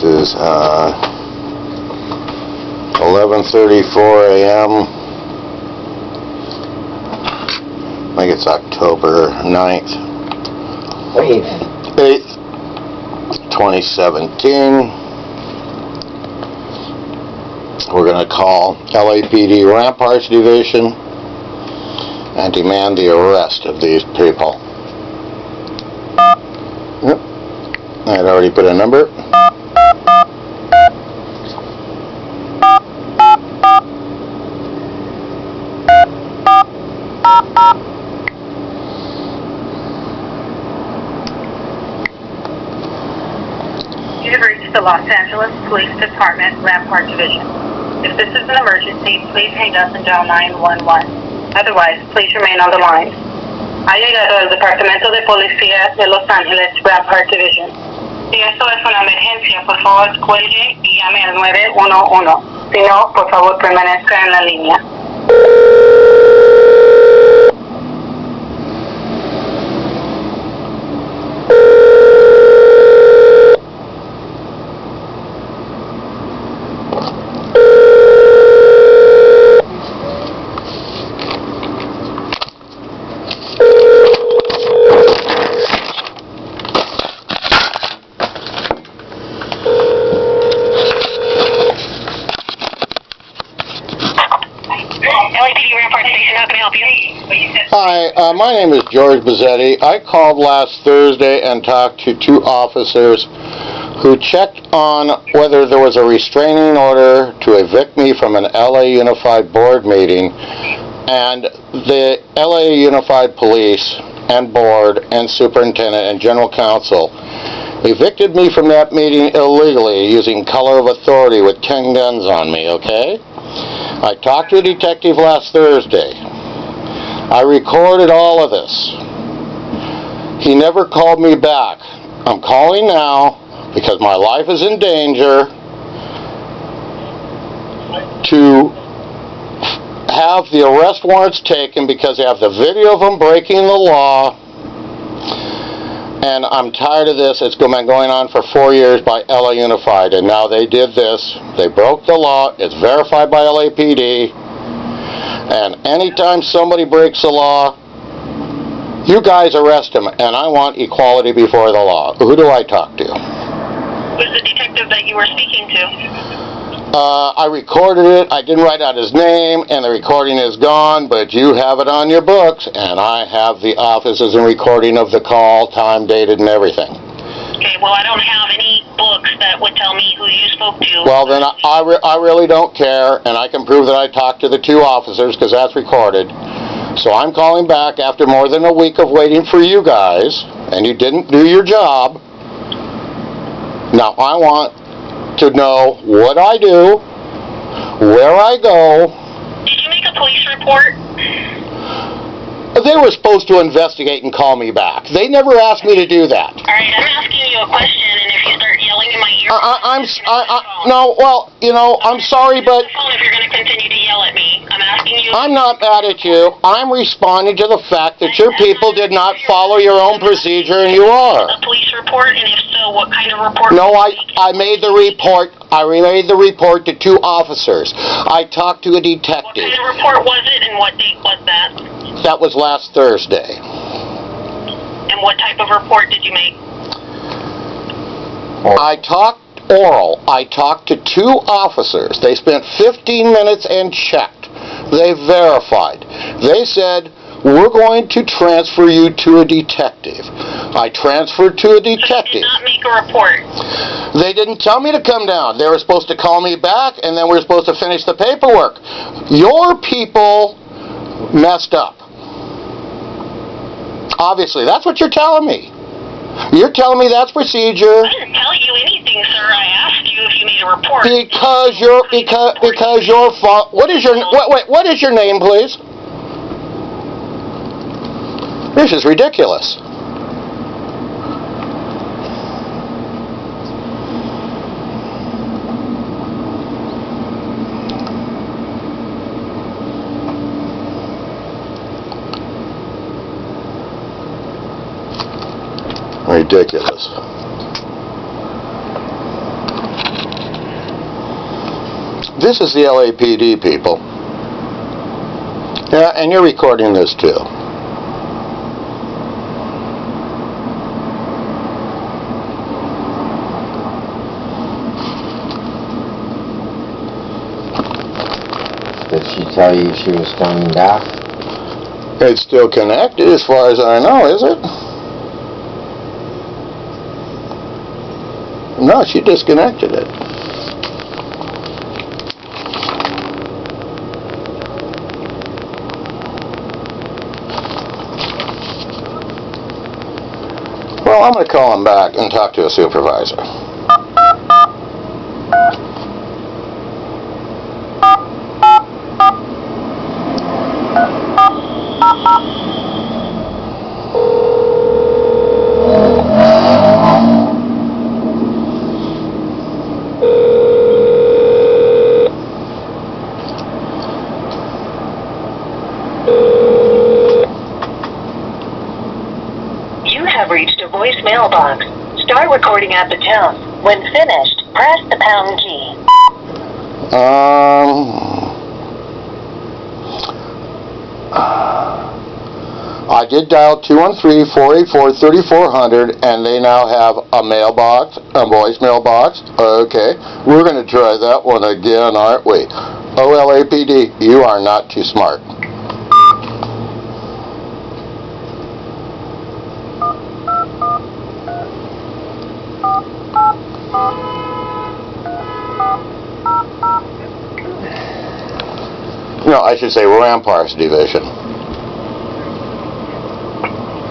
is 11:34 a.m. I think it's October 9th. 8th, 2017. We're going to call LAPD Ramparts Division and demand the arrest of these people. Yep. I'd already put a number. You have reached the Los Angeles Police Department Rampart Division. If this is an emergency, please hang up and dial 911. Otherwise, please remain on the line. Ha llegado al Departamento de Policía de Los Ángeles Rampart Division. Si esto es una emergencia, por favor cuelgue y llame al 911. Si no, por favor permanezca en la línea. LAPD Rampart Station, how can I help you? Hi, my name is George Buzzetti. I called last Thursday and talked to two officers who checked on whether there was a restraining order to evict me from an LA Unified Board meeting, and the LA Unified Police and Board and Superintendent and General Counsel evicted me from that meeting illegally using color of authority with 10 guns on me, okay? I talked to a detective last Thursday. I recorded all of this. He never called me back. I'm calling now because my life is in danger to have the arrest warrants taken because they have the video of them breaking the law. And I'm tired of this. It's been going on for 4 years by LA Unified, and now they did this. They broke the law. It's verified by LAPD. And anytime somebody breaks the law, you guys arrest them, and I want equality before the law. Who do I talk to? Who's the detective that you were speaking to? I recorded it. I didn't write out his name, and the recording is gone, but you have it on your books, and I have the offices and recording of the call, time, dated, and everything. Okay, well, I don't have any books that would tell me who you spoke to. Well, then I really don't care, and I can prove that I talked to the two officers because that's recorded. So I'm calling back after more than a week of waiting for you guys, and you didn't do your job. Now I want to know what I do, where I go. Did you make a police report? They were supposed to investigate and call me back. They never asked me to do that. All right, I'm asking you a question, and if you start yelling in my ear... no, well, you know, I'm sorry, but... If you're going to continue to yell at me, I'm asking you... I'm not mad at you. I'm responding to the fact that your people did not follow your own procedure, and you are. A police report, and if so, what kind of report? No, I made the report. I relayed the report to two officers. I talked to a detective. What kind of report was it, and what date was that? That was last Thursday. And what type of report did you make? I talked oral. I talked to two officers. They spent 15 minutes and checked. They verified. They said, we're going to transfer you to a detective. I transferred to a detective. So you did not make a report? They didn't tell me to come down. They were supposed to call me back, and then we were supposed to finish the paperwork. Your people messed up. Obviously, that's what you're telling me. You're telling me that's procedure. I didn't tell you anything, sir. I asked you if you made a report. Because your fault. What is your what is your name, please? This is ridiculous. Ridiculous. This is the LAPD, people. Yeah, and you're recording this too. Did she tell you she was coming back? It's still connected as far as I know, is it? No, she disconnected it. Well, I'm going to call him back and talk to a supervisor. Reached a voicemail box. Start recording at the tone. When finished, press the pound key. I did dial 213-484-3400, and they now have a mailbox, a voicemail box. Okay, we're going to try that one again, aren't we? LAPD, you are not too smart. No, I should say Ramparts Division.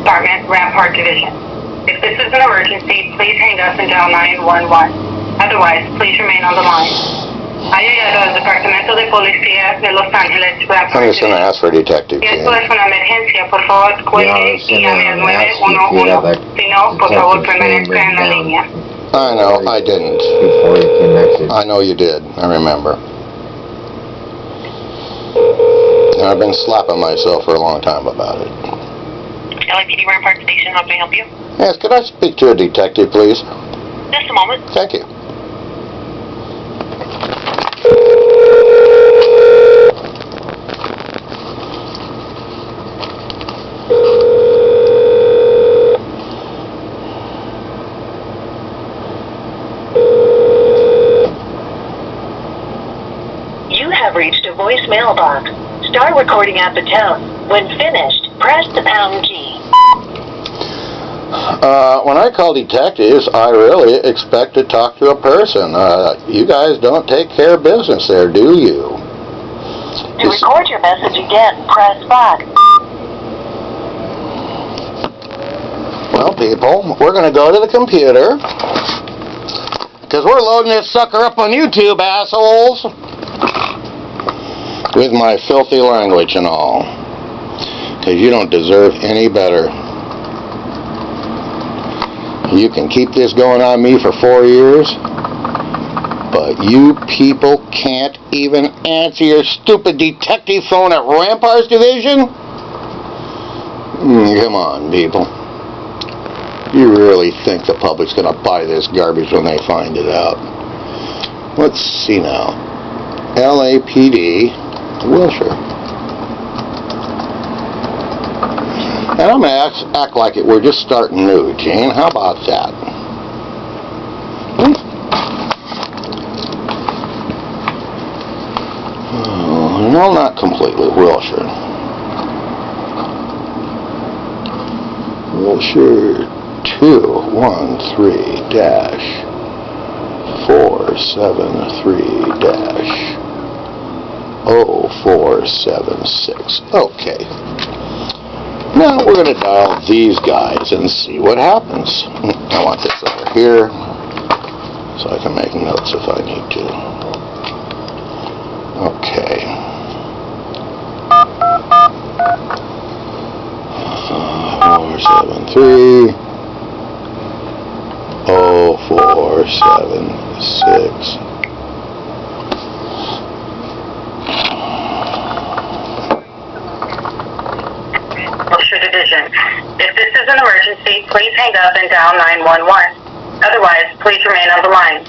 Department, Rampart Division. If this is an emergency, please hang up and dial 911. Otherwise, please remain on the line. Ha llegado al Departamento de Policía de Los Ángeles, Rampart I'm just going to Division. ask for a detective. Si esto es una emergencia, por favor, cuelgue y llame al 911. Si no, por favor, permanezca en la línea. I know, I didn't. Before you connected. I know you did. I remember. I've been slapping myself for a long time about it. LAPD Rampart Station, how can I help you? Yes, could I speak to a detective, please? Just a moment. Thank you. You have reached a voicemail box. Start recording at the tone. When finished, press the pound key. When I call detectives, I really expect to talk to a person. You guys don't take care of business there, do you? To record your message again, press 5. Well, people, we're going to go to the computer, because we're loading this sucker up on YouTube, assholes, with my filthy language and all, because you don't deserve any better. You can keep this going on me for 4 years, but you people can't even answer your stupid detective phone at Ramparts Division? Come on, people. You really think the public's going to buy this garbage when they find it out? Let's see now. LAPD, Wilshire. And I'm going to act like it we're just starting new, Gene. How about that? Oh, no, not completely. Wilshire. Wilshire 213-473-0476. Okay. Now we're going to dial these guys and see what happens. I want this over here so I can make notes if I need to. Okay. 473 0476. Wilshire Division. If this is an emergency, please hang up and dial 911. Otherwise, please remain on the line.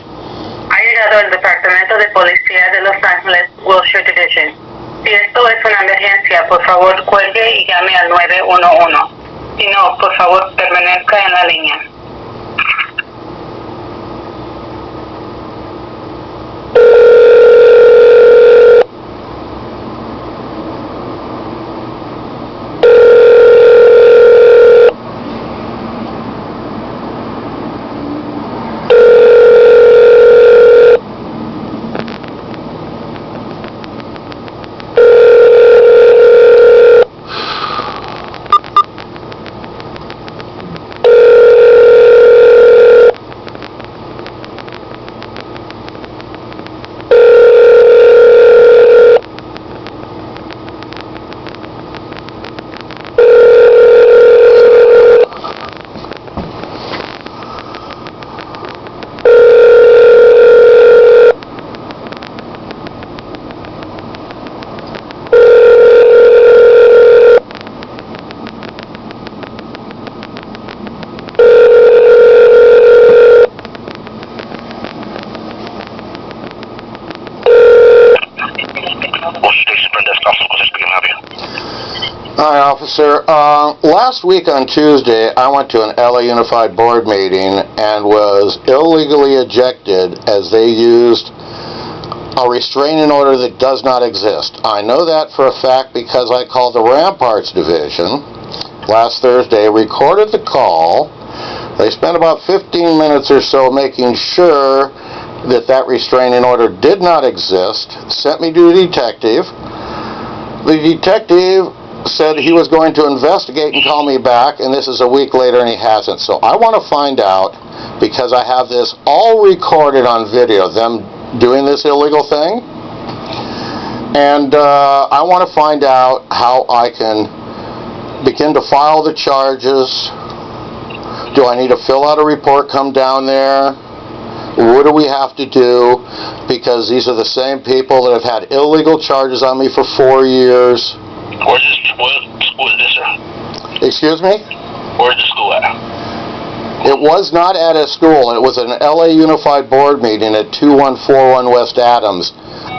Ha llegado el Departamento de Policía de Los Ángeles, Wilshire Division. Si esto es una emergencia, por favor cuelgue y llame al 911. Si no, por favor permanezca en la línea. Hi, officer. Last week on Tuesday, I went to an LA Unified Board meeting and was illegally ejected as they used a restraining order that does not exist. I know that for a fact because I called the Ramparts Division last Thursday, recorded the call. They spent about 15 minutes or so making sure that that restraining order did not exist, sent me to the detective. The detective said he was going to investigate and call me back, and this is a week later and he hasn't. So I want to find out, because I have this all recorded on video, them doing this illegal thing, and I want to find out how I can begin to file the charges. Do I need to fill out a report, come down there? What do we have to do? Because these are the same people that have had illegal charges on me for 4 years. What school is this, sir? Excuse me? Where's the school at? It was not at a school. It was an LA Unified Board meeting at 2141 West Adams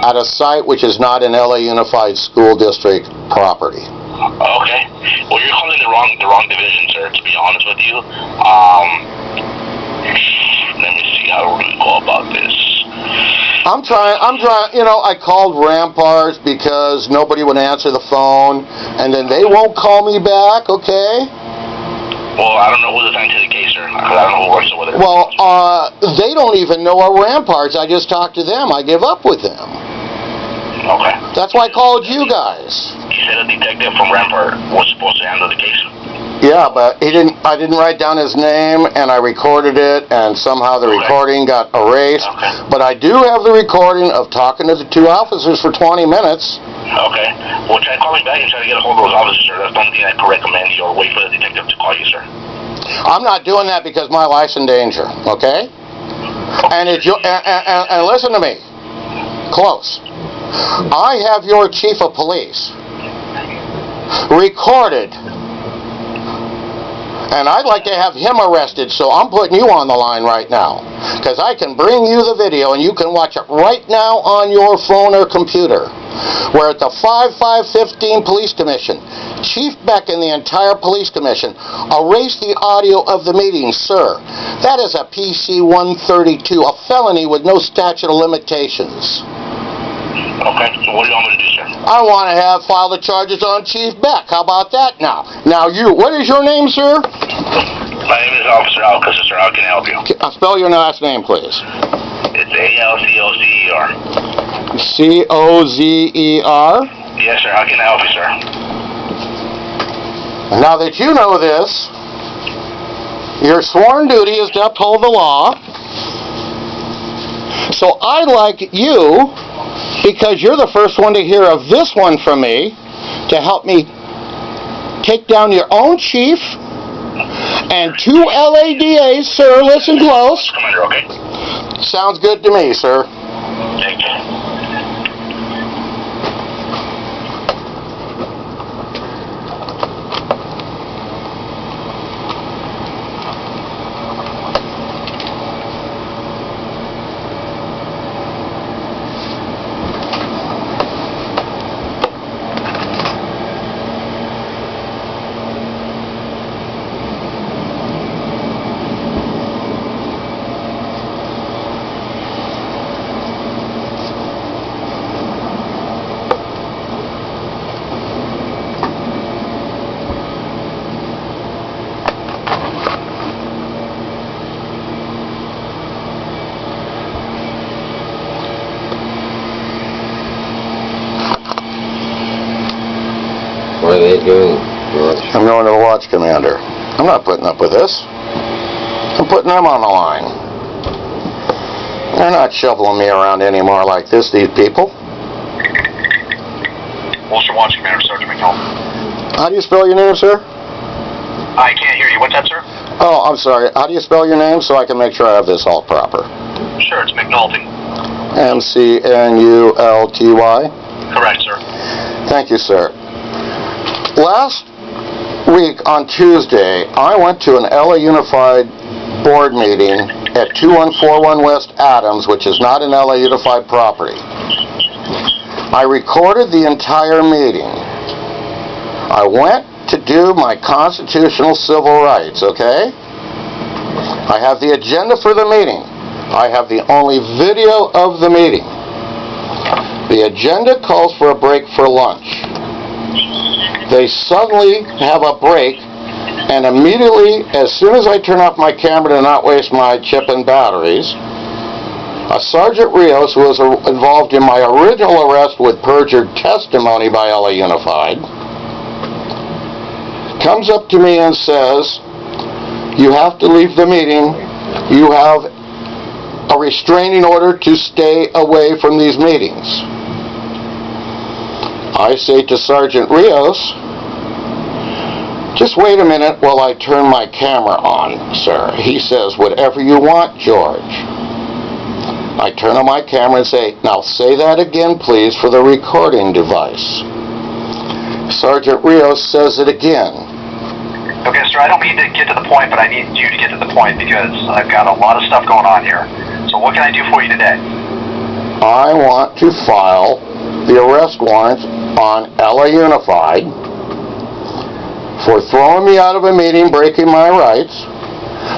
at a site which is not an LA Unified School District property. Okay. Well, you're calling the wrong division, sir, to be honest with you. Let me see how we're going to go about this. I'm trying, I called Ramparts because nobody would answer the phone, and then they won't call me back, okay? Well, I don't know who's assigned to the case, sir, because I don't know who works with it. Well, they don't even know our Ramparts. I just talked to them. I give up with them. Okay. That's why I called you guys. You said a detective from Rampart was supposed to handle the case. Yeah, but I didn't write down his name, and I recorded it, and somehow the recording got erased. Okay. But I do have the recording of talking to the two officers for 20 minutes. Okay. Well, try calling back and try to get a hold of those officers, sir. That's the only thing I could recommend you, or wait for the detective to call you, sir. I'm not doing that because my life's in danger, okay? And listen to me, close. I have your chief of police recorded, and I'd like to have him arrested, so I'm putting you on the line right now, because I can bring you the video, and you can watch it right now on your phone or computer. We're at the 5515 Police Commission. Chief Beck and the entire Police Commission erased the audio of the meeting, sir. That is a PC 132, a felony with no statute of limitations. Okay, so what do you want me to do, sir? I want to file the charges on Chief Beck. How about that now? Now what is your name, sir? My name is Officer Alcazar, sir. How can I help you? Spell your last name, please. It's A-L-C-O-C-E-R. C-O-Z-E-R? Yes, sir. How can I help you, sir? Now that you know this, your sworn duty is to uphold the law. So I'd like you, because you're the first one to hear of this one from me, to help me take down your own chief and two LADAs, sir. Listen close. Commander, okay? Sounds good to me, sir. Thank you. are they doing, George? I'm going to the watch commander. I'm not putting up with this. I'm putting them on the line. They're not shoveling me around anymore like this, these people. Wilshire Watch Commander, Sergeant McNulty. How do you spell your name, sir? I can't hear you. What's that, sir? Oh, I'm sorry. How do you spell your name so I can make sure I have this all proper? Sure, it's McNulty. M-C-N-U-L-T-Y? Correct, sir. Thank you, sir. Last week on Tuesday, I went to an LA Unified Board meeting at 2141 West Adams, which is not an LA Unified property. I recorded the entire meeting. I went to do my constitutional civil rights, okay? I have the agenda for the meeting. I have the only video of the meeting. The agenda calls for a break for lunch. They suddenly have a break, and immediately, as soon as I turn off my camera to not waste my chip and batteries, a Sergeant Rios, who was involved in my original arrest with perjured testimony by LA Unified, comes up to me and says, "You have to leave the meeting. You have a restraining order to stay away from these meetings." I say to Sergeant Rios, "Just wait a minute while I turn my camera on, sir." He says, "Whatever you want, George." I turn on my camera and say, "Now say that again, please, for the recording device." Sergeant Rios says it again. Okay, sir, I don't mean to get to the point, but I need you to get to the point because I've got a lot of stuff going on here. So what can I do for you today? I want to file the arrest warrant on LA Unified for throwing me out of a meeting, breaking my rights,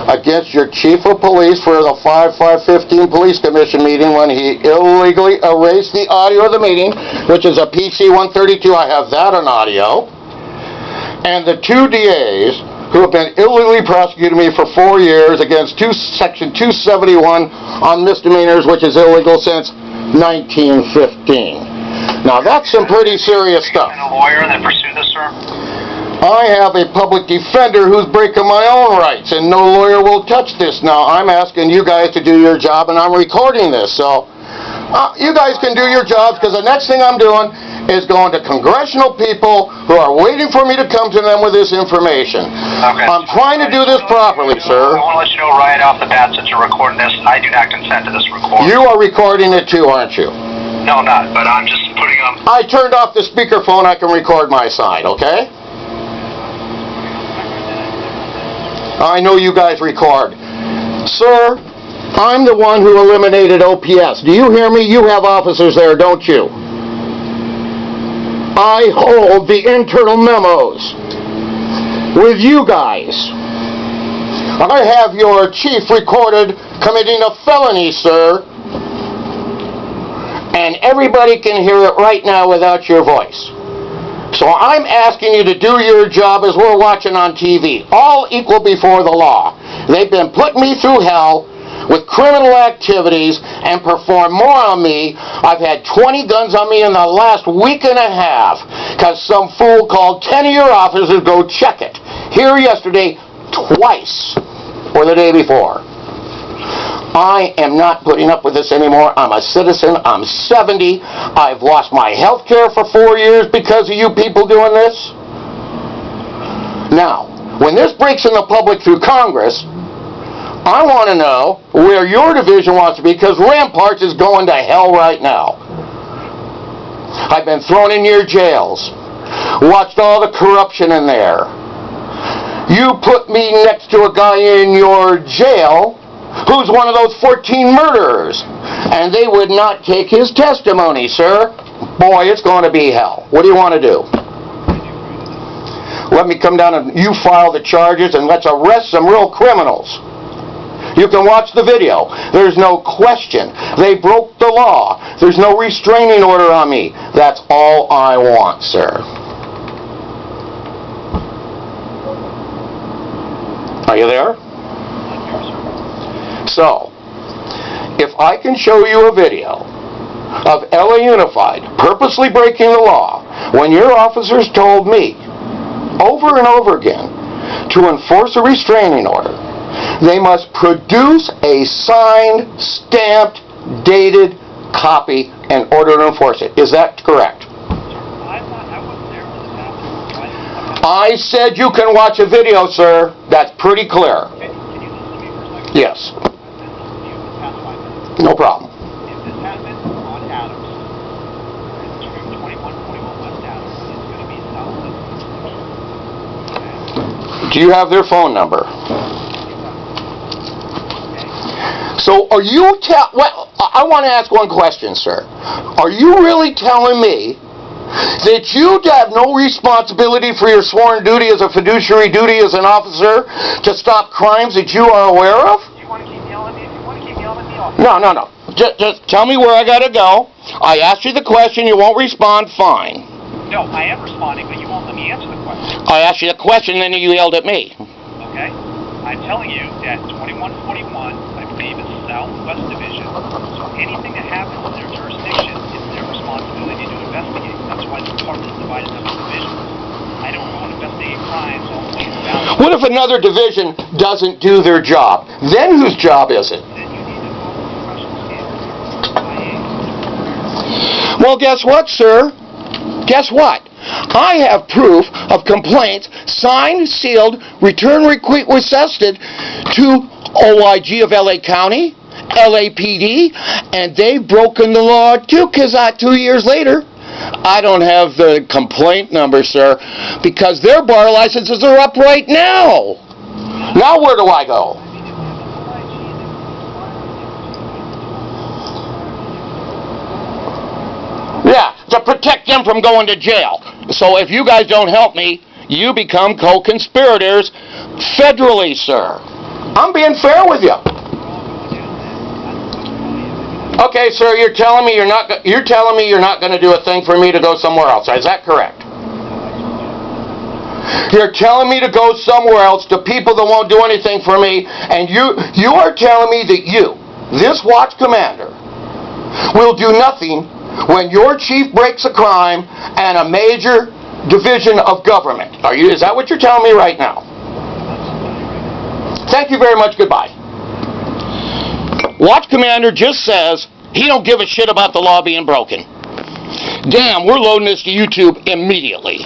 against your chief of police for the 5/5/15 Police Commission meeting when he illegally erased the audio of the meeting, which is a PC 132. I have that on audio. And the two DAs who have been illegally prosecuting me for 4 years against Section 271 on misdemeanors, which is illegal since 1915. Now, that's some pretty serious stuff. And a lawyer that pursued this, sir? I have a public defender who's breaking my own rights, and no lawyer will touch this. Now, I'm asking you guys to do your job, and I'm recording this, so you guys can do your jobs, because the next thing I'm doing is going to congressional people who are waiting for me to come to them with this information. Okay. I'm trying to do this properly, sir. I want to let you know right off the bat, since you're recording this, I do not consent to this recording. You are recording it too, aren't you? No, I'm not, but I'm just putting on... I turned off the speakerphone. I can record my side, okay? I know you guys record. Sir, I'm the one who eliminated OPS. Do you hear me? You have officers there, don't you? I hold the internal memos with you guys. I have your chief recorded committing a felony, sir. And everybody can hear it right now without your voice. So I'm asking you to do your job as we're watching on TV. All equal before the law. They've been putting me through hell with criminal activities and perform more on me. I've had 20 guns on me in the last week and a half because some fool called 10 of your officers go check it. Here yesterday, twice, or the day before. I am not putting up with this anymore. I'm a citizen. I'm 70. I've lost my health care for 4 years because of you people doing this. Now, when this breaks in the public through Congress, I want to know where your division wants to be, because Ramparts is going to hell right now. I've been thrown in your jails, watched all the corruption in there. You put me next to a guy in your jail who's one of those 14 murderers, and they would not take his testimony, sir. Boy, it's going to be hell. What do you want to do? Let me come down and you file the charges and let's arrest some real criminals. You can watch the video. There's no question. They broke the law. There's no restraining order on me. That's all I want, sir. Are you there? So, if I can show you a video of LA Unified purposely breaking the law when your officers told me over and over again, to enforce a restraining order, they must produce a signed, stamped, dated copy in order to enforce it. Is that correct? I said you can watch a video, sir. That's pretty clear. Can you listen to me for a second? Yes. I've been listening to you for the past 5 minutes. No problem. If this happened on Adams, it's 2141 West Adams, it's going to be southwest. Do you have their phone number? So are you well, I want to ask one question, sir. Are you really telling me that you have no responsibility for your sworn duty as a fiduciary duty as an officer to stop crimes that you are aware of? Do you want to keep yelling at me? If you want to keep yelling at me, I'll... No. Just tell me where I gotta go. I asked you the question, you won't respond, fine. No, I am responding, but you won't let me answer the question. I asked you the question, then you yelled at me. Okay? I'm telling you that 2141, I believe it's Southwest Division, so anything that happens in their jurisdiction, it's their responsibility to investigate. That's why the department is divided up into divisions. I don't go and investigate crimes on the valley. What if another division doesn't do their job? Then whose job is it? Then you need to follow professional standards. Well, guess what, sir? Guess what? I have proof of complaints, signed, sealed, return requested to OIG of LA County, LAPD, and they've broken the law too, because 2 years later, I don't have the complaint number, sir, because their bar licenses are up right now. Now where do I go? Yeah, to protect them from going to jail. So if you guys don't help me, you become co-conspirators federally, sir. I'm being fair with you. Okay, sir, you're telling me you're not going to do a thing for me to go somewhere else. Is that correct? You're telling me to go somewhere else to people that won't do anything for me, and you are telling me that you, this watch commander, will do nothing when your chief breaks a crime and a major division of government. Is that what you're telling me right now? Thank you very much. Goodbye. Watch commander just says he don't give a shit about the law being broken. Damn, we're loading this to YouTube immediately.